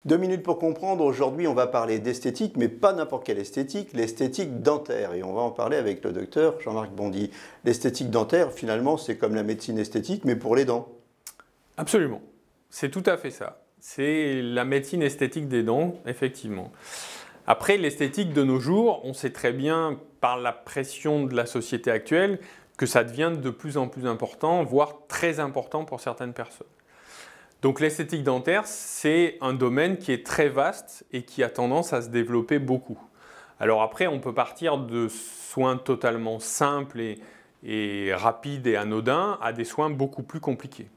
2 minutes pour comprendre. Aujourd'hui, on va parler d'esthétique, mais pas n'importe quelle esthétique, l'esthétique dentaire. Et on va en parler avec le docteur Jean-Marc Bondy. L'esthétique dentaire, finalement, c'est comme la médecine esthétique, mais pour les dents. Absolument. C'est tout à fait ça. C'est la médecine esthétique des dents, effectivement. Après, l'esthétique de nos jours, on sait très bien, par la pression de la société actuelle, que ça devient de plus en plus important, voire très important pour certaines personnes. Donc l'esthétique dentaire, c'est un domaine qui est très vaste et qui a tendance à se développer beaucoup. Alors après, on peut partir de soins totalement simples et rapides et anodins à des soins beaucoup plus compliqués.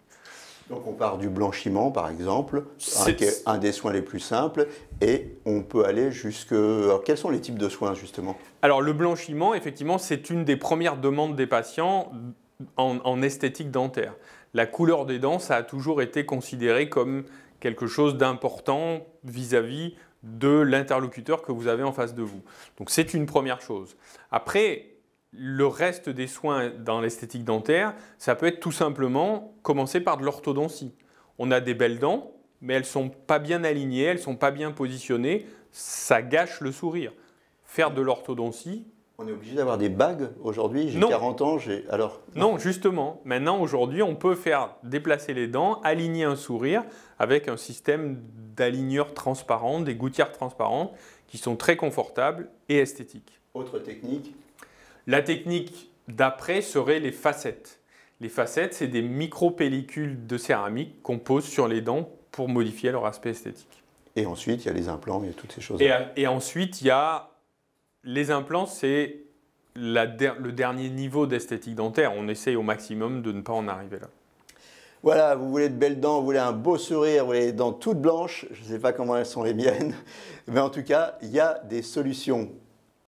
Donc on part du blanchiment, par exemple, qui est un des soins les plus simples, et on peut aller jusque... Alors quels sont les types de soins, justement? Alors le blanchiment, effectivement, c'est une des premières demandes des patients en esthétique dentaire. La couleur des dents, ça a toujours été considéré comme quelque chose d'important vis-à-vis de l'interlocuteur que vous avez en face de vous. Donc c'est une première chose. Après, le reste des soins dans l'esthétique dentaire, ça peut être tout simplement commencer par de l'orthodontie. On a des belles dents, mais elles ne sont pas bien alignées, elles ne sont pas bien positionnées, ça gâche le sourire. Faire de l'orthodontie... On est obligé d'avoir des bagues aujourd'hui? J'ai 40 ans, alors... Non, justement. Maintenant, aujourd'hui, on peut faire déplacer les dents, aligner un sourire avec un système d'aligneurs transparents, des gouttières transparentes qui sont très confortables et esthétiques. Autre technique? La technique d'après serait les facettes. Les facettes, c'est des micro-pellicules de céramique qu'on pose sur les dents pour modifier leur aspect esthétique. Et ensuite, il y a les implants, il y a toutes ces choses-là. Et ensuite, il y a... Les implants, c'est le dernier niveau d'esthétique dentaire. On essaye au maximum de ne pas en arriver là. Voilà, vous voulez de belles dents, vous voulez un beau sourire, vous voulez des dents toutes blanches. Je ne sais pas comment elles sont les miennes. Mais en tout cas, il y a des solutions.